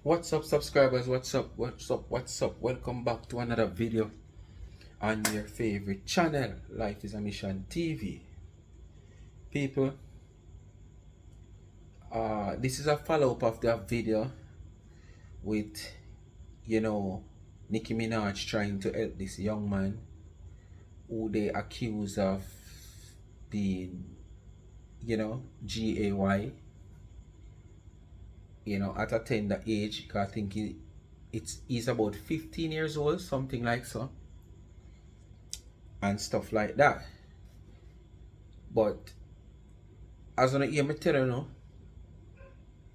What's up, subscribers? What's up? What's up? What's up? Welcome back to another video on your favorite channel, Life is a Mission TV. People, this is a follow-up of that video with, Nicki Minaj trying to help this young man who they accuse of being, GAY, at a tender age. I think he's about 15 years old, something like so, and stuff like that. But as I hear me tell you now,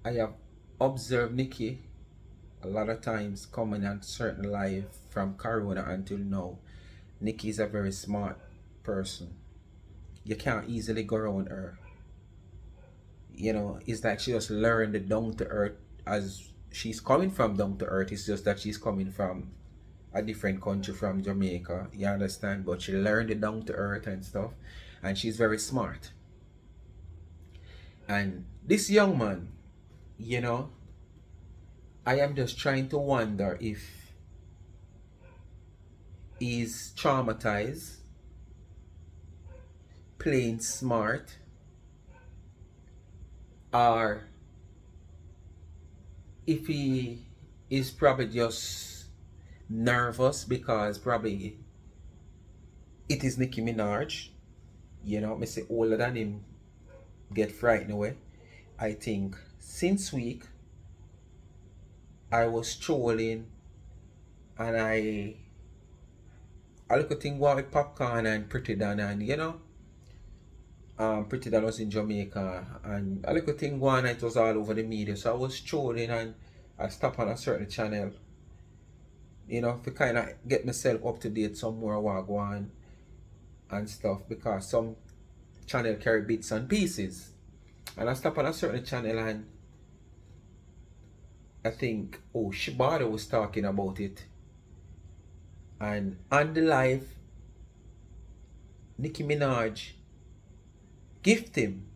I have observed Nicki a lot of times coming on certain live from Corona until now. Nicki is a very smart person. You can't easily go around her. It's like she just learned the down to earth. As she's coming from down to earth, it's just that she's coming from a different country from Jamaica, you understand? But she learned the down to earth and stuff, and she's very smart. And this young man, I am just trying to wonder if he's traumatized, playing smart, or if he is probably just nervous because probably it is Nicki Minaj. Me say older than him get frightened away. I think since week I was strolling and I look at thing with popcorn and Pretty Dan, and Pretty Dan was in Jamaica, and a little thing going, it was all over the media. So I was strolling and I stopped on a certain channel, to kind of get myself up to date some more what go on and stuff, because some channel carry bits and pieces. And I stopped on a certain channel and I think, Shibata was talking about it. And on the live, Nicki Minaj gift him.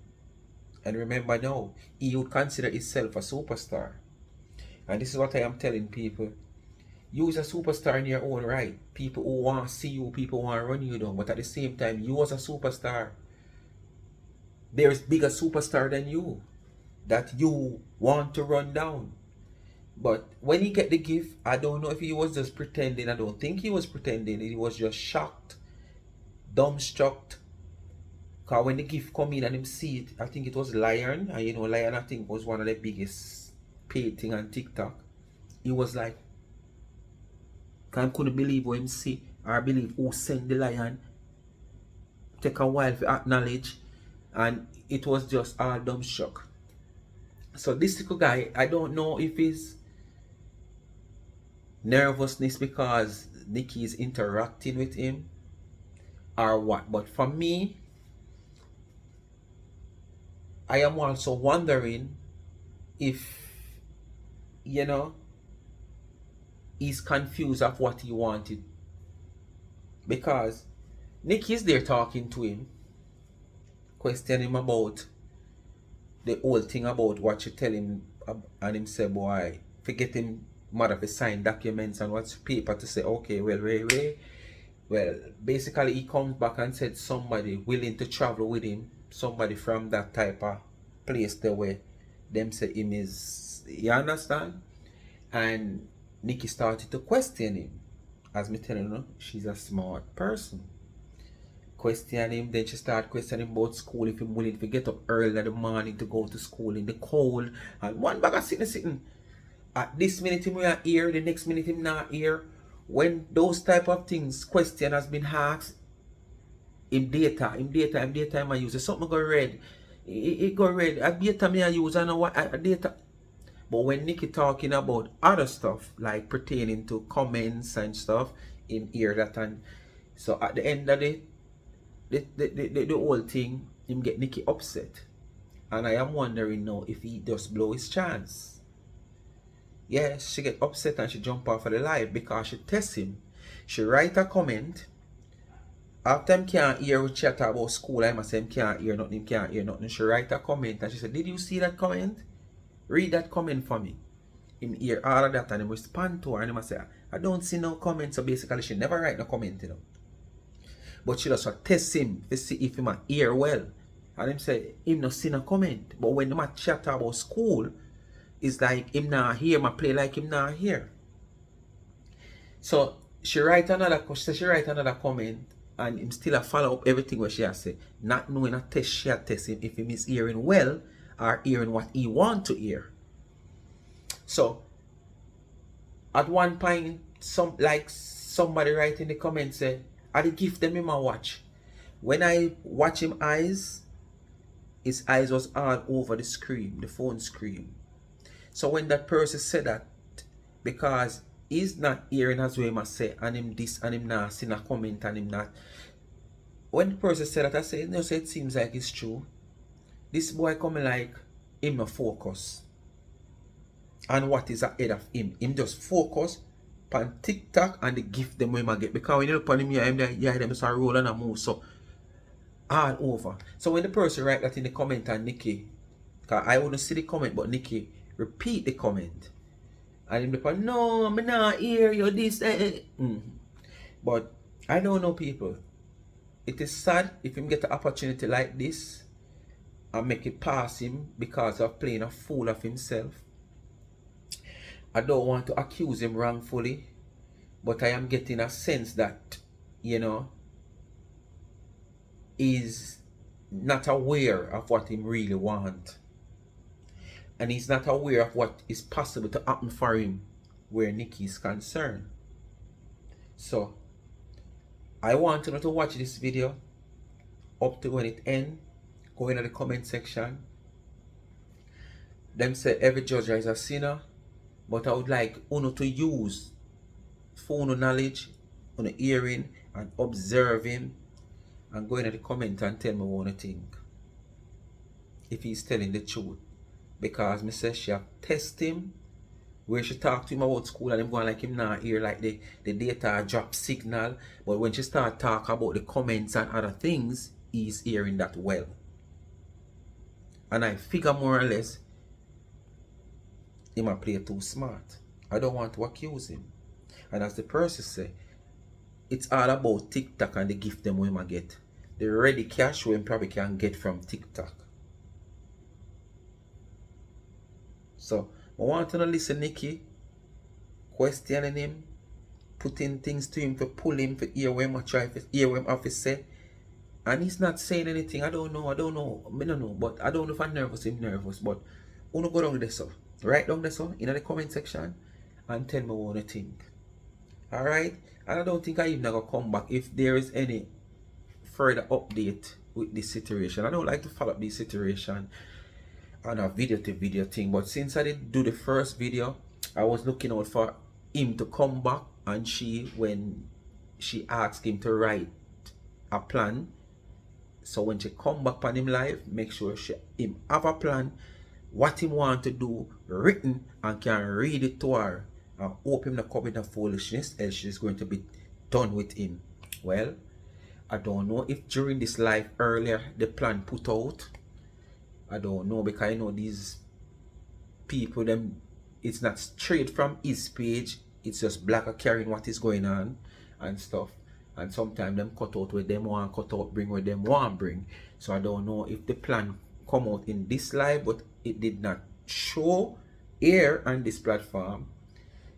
And remember now, he would consider himself a superstar. And this is what I am telling people. You is a superstar in your own right. People who want to see you, people who want to run you down. But at the same time, you as a superstar, there is bigger superstar than you that you want to run down. But when he get the gift, I don't know if he was just pretending. I don't think he was pretending. He was just shocked, dumbstruck. Because when the gift come in and him see it, I think it was Lion. And Lion, I think, was one of the biggest paid thing on TikTok. He was like, I couldn't believe what him see, or believe who sent the Lion. Take a while to acknowledge. And it was just all dumbstruck. So this little guy, I don't know if he's nervousness because Nicki is interacting with him or what. But for me, I am also wondering if, he's confused of what he wanted. Because Nicki is there talking to him, questioning him about the whole thing about what you tell him, and him say, boy, forget him mother to sign documents and what's paper to say, okay, well, basically he comes back and said somebody willing to travel with him, somebody from that type of place there where them say him is, you understand? And Nicki started to question him. As me telling you, she's a smart person. Question him, then she started questioning about school, if him willing to get up early in the morning to go to school in the cold, and one bag of sitting. At this minute him are here, the next minute him not here. When those type of things, question has been asked, him data I use. Something go red. It go red. At data me I use, I know what data. But when Nicki talking about other stuff, like pertaining to comments and stuff, him hear that. And so at the end of the whole thing, him get Nicki upset. And I am wondering now if he just blow his chance. Yes, she get upset and she jump off of the live because she test him. She write a comment. After him can't hear we chat about school, I must say him can't hear nothing, She write a comment and she said, did you see that comment? Read that comment for me. him hear all of that and him respond to her and him say, I don't see no comment. So basically she never write no comment, you know. But she just test him to see if him a hear well. And him say him no see no comment. But when him a chat about school, it's like him not hear, my play like him not hear. So she write another comment and him still a follow up everything what she has said. Not knowing a test she a test him if him is hearing well or hearing what he want to hear. So at one point somebody write in the comments say, I did give them him a watch. When I watch him eyes, his eyes was all over the screen, the phone screen. So when that person said that, because he's not hearing as well him say, and him this and him not seeing a comment and him not. When the person said that, I said, no, so it seems like it's true. This boy coming like him no focus. And what is ahead of him? Him just focus on TikTok and the gift them him get. Because when you look on him, them start rolling and move. So all over. So when the person write that in the comment and Nicki, because I wouldn't see the comment, but Nicki repeat the comment. And him like, no, I'm not hear you this. But I don't know, people. It is sad if him get an opportunity like this and make it pass him because of playing a fool of himself. I don't want to accuse him wrongfully, but I am getting a sense that, you know, he's not aware of what he really wants. And he's not aware of what is possible to happen for him where Nicki is concerned. So, I want you to watch this video up to when it ends. Go into the comment section. Them say every judge is a sinner. But I would like Uno to use phone knowledge, Uno hearing and observing, and go into the comment and tell me what you think. If he's telling the truth. Because me say she have test him where she talk to him about school and him going like him not hear like the data drop signal. But when she start talk about the comments and other things, he's hearing that well. And I figure more or less he might play too smart. I don't want to accuse him. And as the person say, it's all about TikTok and the gift them we might get. The ready cash we probably can get from TikTok. So I want to listen Nicki, questioning him, putting things to him to pull him to hear what him try to hear what him have to say. And he's not saying anything. I don't know. I don't know. But I don't know if I'm nervous, him nervous. But I want to go down there, so. Write down there, so, in the comment section and tell me what you think. Alright? And I don't think I even gonna come back if there is any further update with this situation. I don't like to follow up this situation on a video to video thing. But since I did do the first video, I was looking out for him to come back, and when she asked him to write a plan. So when she come back on him live, make sure him have a plan, what him want to do written, and can read it to her and hope him not come with a foolishness, else she's going to be done with him. Well, I don't know if during this live earlier the plan put out. I don't know, because I know these people, them, it's not straight from his page, it's just blacker carrying what is going on and stuff. And sometimes them cut out where them want cut out, bring where them want bring. So I don't know if the plan come out in this live, but it did not show here on this platform.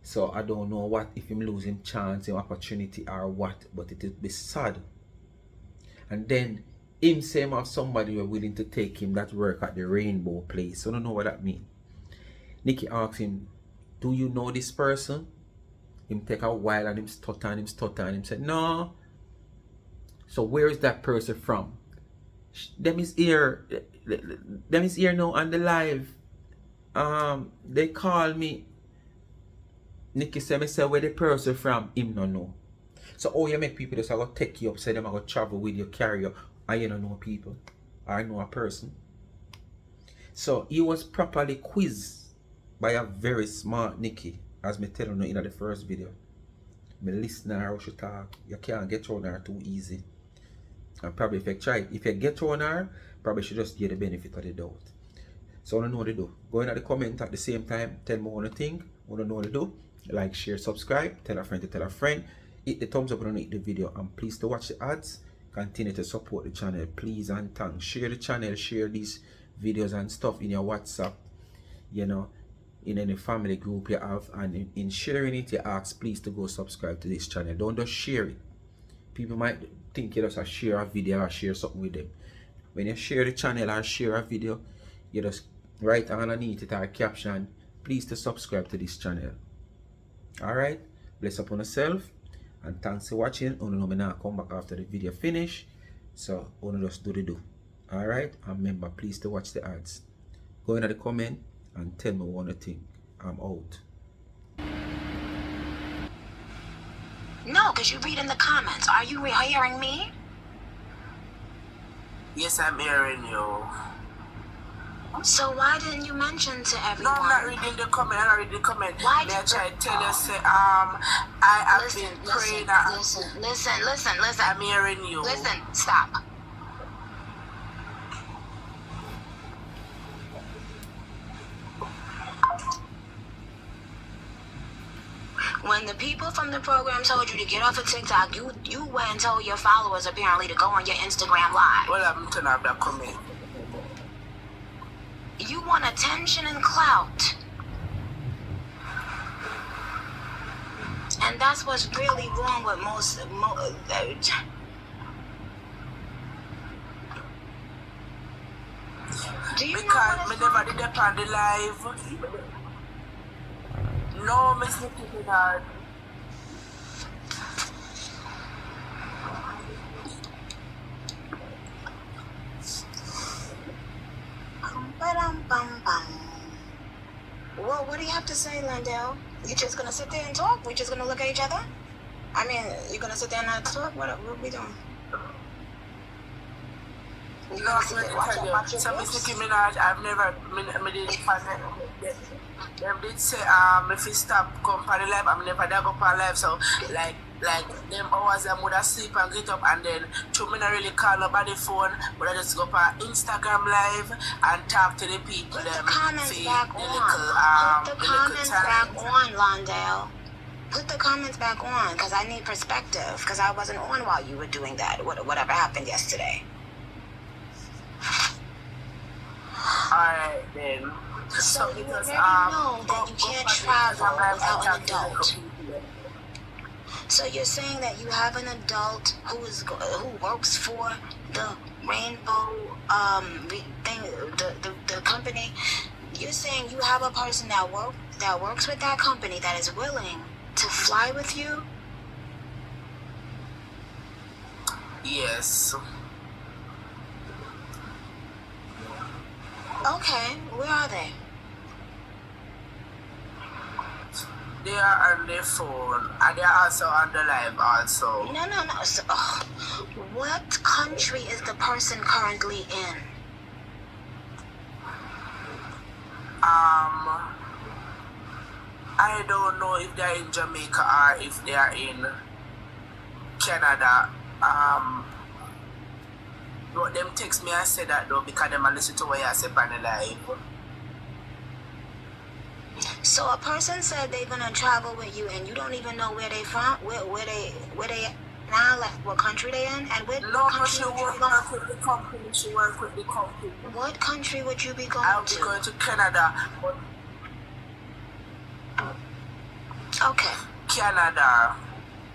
So I don't know what, if him losing chance or opportunity or what, but it will be sad. And then him say him have somebody who are willing to take him that work at the Rainbow place. So I don't know what that means. Nicki asked him, do you know this person? Him take a while and him stutter and him said, no. So where is that person from? Them is here now on the live. They call me. Nicki said, me say where the person from, him no know. So how you make people just go take you up, say them I go travel with you, carry you, and you don't know people, or know a person. So he was properly quizzed by a very smart Nicki, as me tell you in the first video. Me listen her how she talk, you can't get on her too easy. And probably if you get on her, probably should just get the benefit of the doubt. So I don't know what to do. Go in at the comment at the same time. Tell me what you think. What you know what to do. Like, share, subscribe. Tell a friend to tell a friend. Hit the thumbs up underneath the video. And please to watch the ads. Continue to support the channel. Please and thanks. Share the channel. Share these videos and stuff in your WhatsApp. You know, in any family group you have. And in sharing it, you ask please to go subscribe to this channel. Don't just share it. People might think you just share a video or share something with them. When you share the channel or share a video, you just write underneath it or caption, please to subscribe to this channel. Alright, bless upon yourself and thanks for watching. Only know me now come back after the video finish. So only just do the do. Alright, and remember please to watch the ads. Go in the comment and tell me what you think. I'm out. No, because you read in the comments. Are you hearing me? Yes, I'm hearing you. So why didn't you mention to everyone? No, I'm not reading the comment. I'm not reading the comment. Why May I did try to tell you, say, I have been praying. Listen. I'm hearing you. Listen, stop. When the people from the program told you to get off of TikTok, you went and told your followers apparently to go on your Instagram live. Well, I'm turning off that comment. You want attention and clout. And that's what's really wrong with most do you because know me never did that on the live. No, Miss Nicki Minaj. Well, what do you have to say, Landell? You just gonna sit there and talk? We just gonna look at each other? I mean, you gonna sit there and not talk? What are we doing? You No, I'm going to tell you. So, Miss Nicki Minaj, I've never, me did find them did say, if you stop come for the live, I'm never there go for live. So, like them hours I would have sleep and get up and then to me not really call up on the phone, but I just go for Instagram live and talk to the people. Put the comments back on. Put the comments back on, Londale. Put the comments back on, because I need perspective, because I wasn't on while you were doing that, whatever happened yesterday. Alright then. So you already know that you can't travel without an adult. So you're saying that you have an adult who works for the Rainbow thing, the company. You're saying you have a person that works with that company that is willing to fly with you? Yes. Okay, where are they? They are on their phone and they are also on the live also. No. So, what country is the person currently in? I don't know if they're in Jamaica or if they are in Canada. But them text me and say that though because them listen to what you say on the live. So a person said they're gonna travel with you, and you don't even know where they from, where they now, like what country they in, and where No, country she would you be work going? with the company. She work with the company. What country would you be going I'll to? be going to Canada. But Okay. Canada.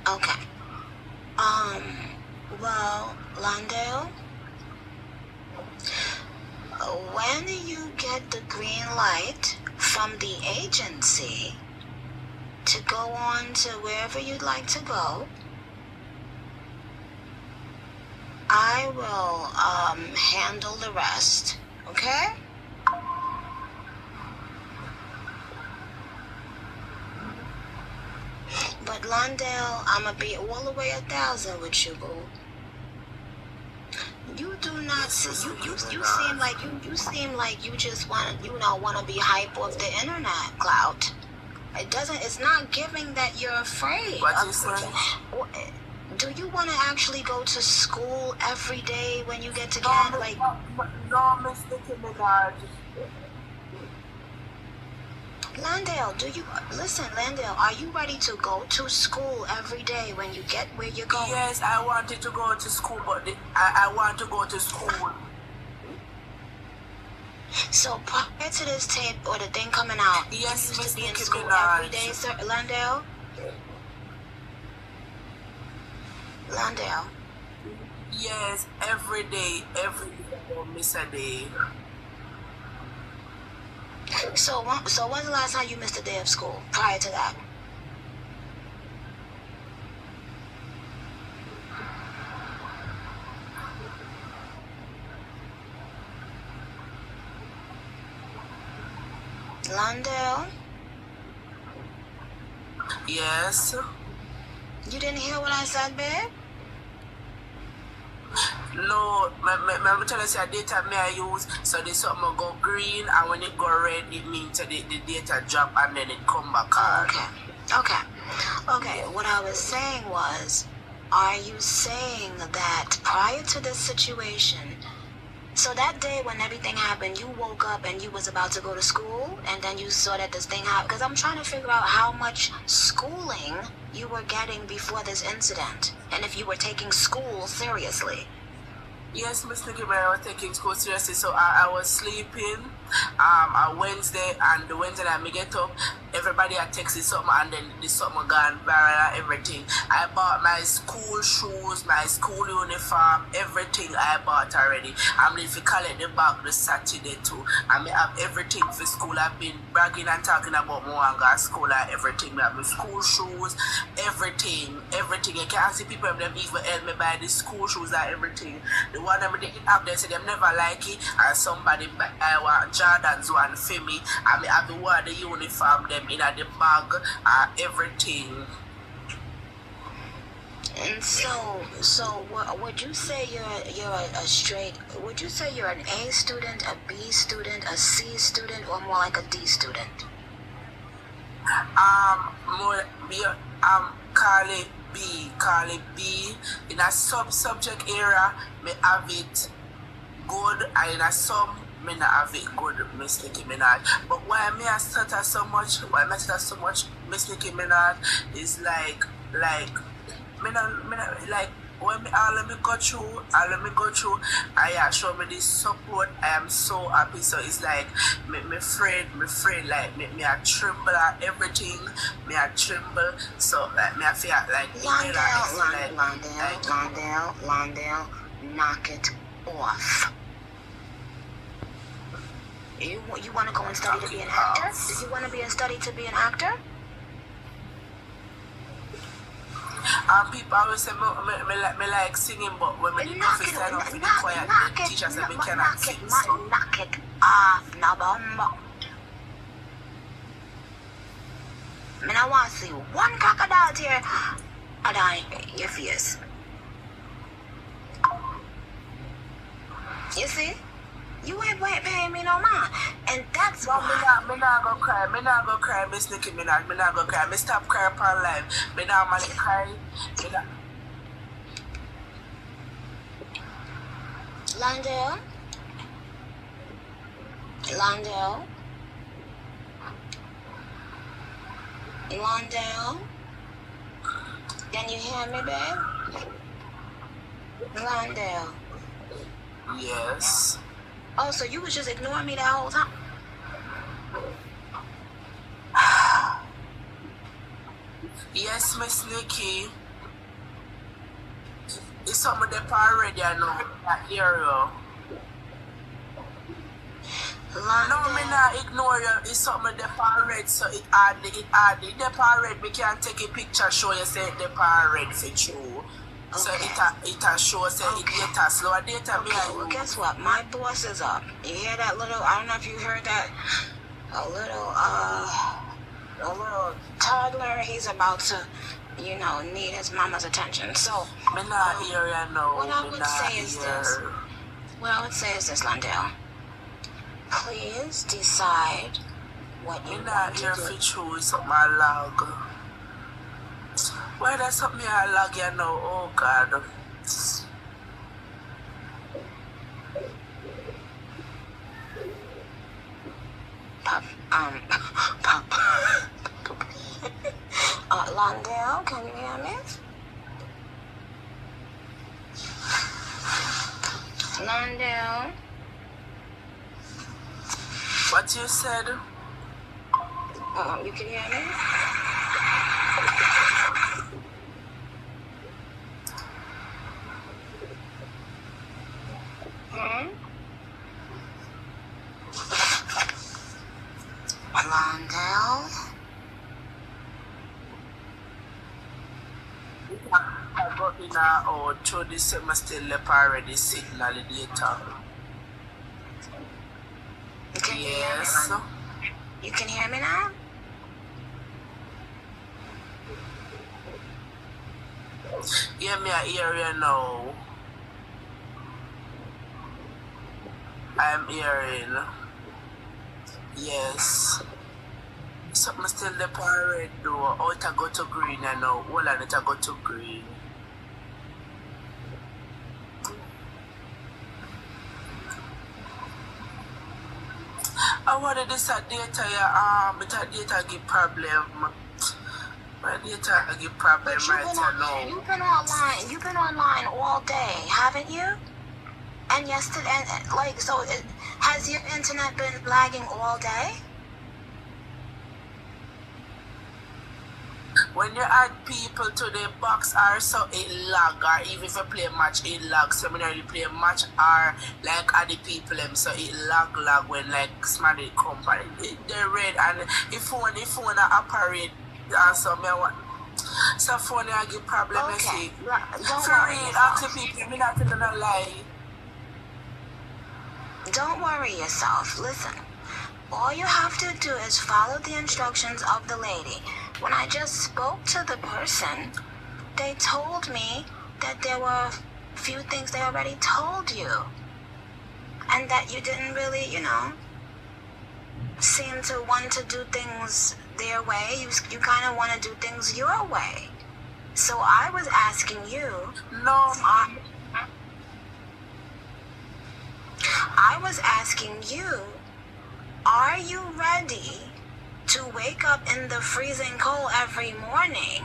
Okay. Well, Londale, when you get the green light from the agency to go on to wherever you'd like to go, I will handle the rest, okay? But Londale, I'ma be all the way 1,000 with you, boo. You do not see, you seem like you just want to be hype off the internet clout. It's not giving that you're afraid. What you saying? Do you want to actually go to school every day when you get to No, Canada? no, Miss Nicki Minaj. Landale, do you listen, Landale? Are you ready to go to school every day when you get where you're going? Yes, I wanted to go to school, but I want to go to school. So prior to this tape or the thing coming out, yes, you used to be in Nicki school Minaj. every day, sir, Landale? Landale. Yes, every day, I don't miss a day. So when's the last time you missed a day of school prior to that? Landale? Yes. You didn't hear what I said, babe? No, my tell us your data may I use, so the something go green, and when it go red, it means the data drop and then it come back on. Okay. What I was saying was, are you saying that prior to this situation, so that day when everything happened, you woke up and you was about to go to school, and then you saw that this thing happened? Because I'm trying to figure out how much schooling you were getting before this incident, and if you were taking school seriously. Yes, Miss Nicki, I was taking school seriously, so I was sleeping on Wednesday, and the Wednesday I get up, everybody had texted something, and then the something gone viral and everything. I bought my school shoes, my school uniform, everything I bought already. I'm going to collect the bag the Saturday too. I may have everything for school. I've been bragging and talking about more and got school and everything. I have my school shoes, everything. You can't see people them even help me buy the school shoes and everything. The one that they have, they say them never like it, and somebody I want Jordan's one for me. I mean, have the one the uniform them in the bag, everything. And so would you say you're a straight? Would you say you're an A student, a B student, a C student, or more like a D student? More call it B. In a subject area, me have it good, and in a some me not have it good, Miss Nicki Minaj. But why me I stutter so much? Miss Nicki Minaj is like me not like when me all let me go through, I show me this support. I am so happy. So it's like me afraid, like me I tremble at everything. Me I tremble. So like me I feel like Londale, knock it off. You want to go and study to be an actor? Do you want to be and study to be an actor? People always say me like singing, but when me the office I don't feel quiet, the teacher said me cannot sing. Knock it off, Nabamba. I want to see one crocodile tear down your face. You see? You ain't paying me no mind. And that's why. Me not go cry, Miss Nicki Minaj. Me not go cry. Me stop crying upon life. Me not man cry. Londale? Can you hear me, babe? Londale. Yes. Oh, so you was just ignoring me that whole time? Yes, Miss Nicki. It's something that already I know that area. No, me not ignore you. It's something that already, so it hard. The already, we can take a picture, show you say the already for true. So it has show say it data slow data me. Well, guess what? My boss is up. You hear that little? I don't know if you heard that. A little toddler. He's about to, need his mama's attention. So me not hear you now. What I would say is this, Londale. Please decide what you want to do. Me not hear for true. Something I log. Why there's something I log you now? Oh God. Londale, can you hear me? Londale. What you said? You can hear me? Londale? I got in or through this semester left already signal data. Can you Yes. hear me? You can hear me now? Yeah, me a hear you now. I'm hearing. Yes. Something still the red though. Oh, it a go to green and now. Hold on, it a go to green. I wanted this a data, yeah, but a data give problem. My data give problem But right now. you've been online all day, haven't you? And yesterday, has your internet been lagging all day? When you add people to the box or so it lag, or even if you play a match it lag. So when you play a match or like add the people them, so it lag when like somebody come they red. And if phone operate so me want so phone I give problem. Okay, See don't for worry real yourself. ask the people, me not telling a lie. Don't worry yourself. Listen, all you have to do is follow the instructions of the lady. When I just spoke to the person, they told me that there were a few things they already told you. And that you didn't really, seem to want to do things their way. You kind of want to do things your way. So I was asking you. No. I was asking you, are you ready to wake up in the freezing cold every morning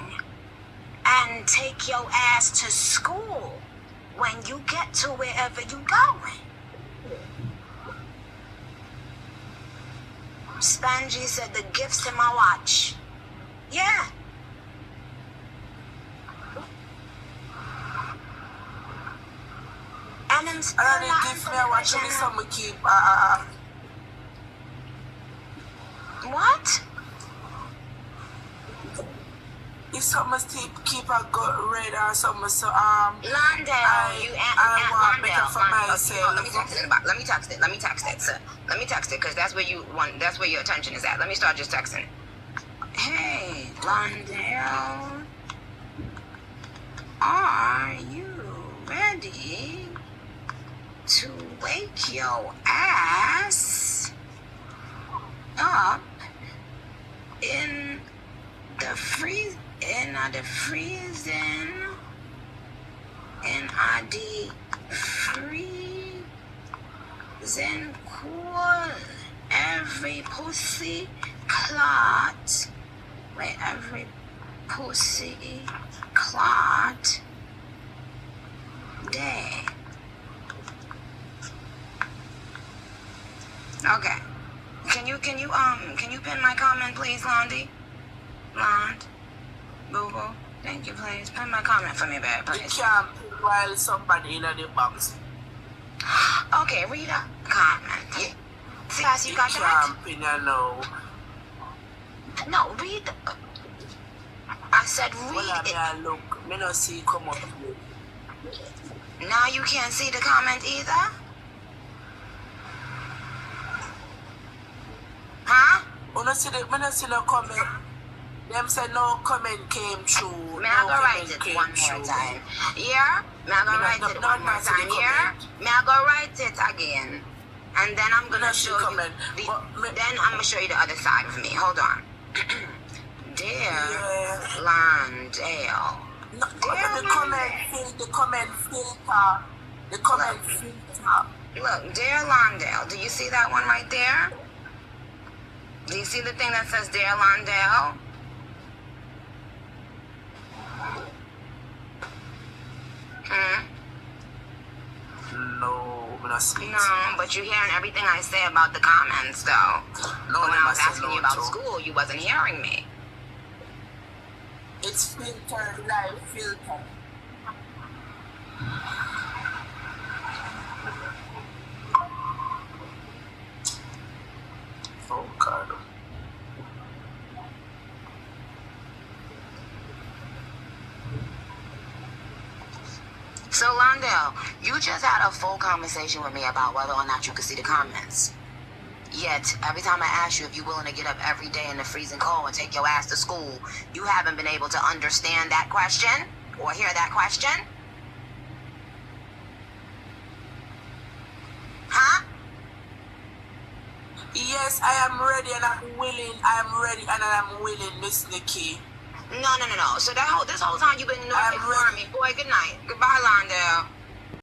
and take your ass to school when you get to wherever you're going? Spangy said the gift's in my watch. Yeah. And I'm still And not then give me a watch me some keep What? if something still keep a good red or something, so Londale, I want better for myself. Let me text it in the box. Let me text it, sir. Let me text it, because that's where that's where your attention is at. Let me start just texting. Hey, Londale, are you ready to wake your ass up in the freezing cool every pussy clot day. Okay. Can you pin my comment, please, Londi? Lond? Boo boo. Thank you, please. Pin my comment for me, babe, You please. can't put while somebody in the box. Okay, read a comment. See, as you You got that? can't pin no. No, read. I said read Well, it. I look. Me no see come up. Now you can't see the comment either? Huh? Me no see no comment. Them say no comment came through. May I go write it one more time? Yeah? May I go write it one more time? Yeah? May I go write it again? And then I'm gonna show you then I'm gonna show you the other side of me. Hold on. Dear Londale. No, the comment filter. The comment filter. Look, dear Londale, do you see that one right there? Do you see the thing that says Dear Londale? Hmm? No, I'm not saying. No, but you're hearing everything I say about the comments, though. No, But when I was never say asking no you about to. school, you wasn't hearing me. It's filtered, live filter. Oh God. So, Londell, you just had a full conversation with me about whether or not you could see the comments. Yet, every time I ask you if you're willing to get up every day in the freezing cold and take your ass to school, you haven't been able to understand that question or hear that question? Huh? Yes, I am ready and I'm willing. I am ready and I am willing, Miss Nicki. No. So this whole time you've been ignoring me. Boy, good night. Goodbye, Londell.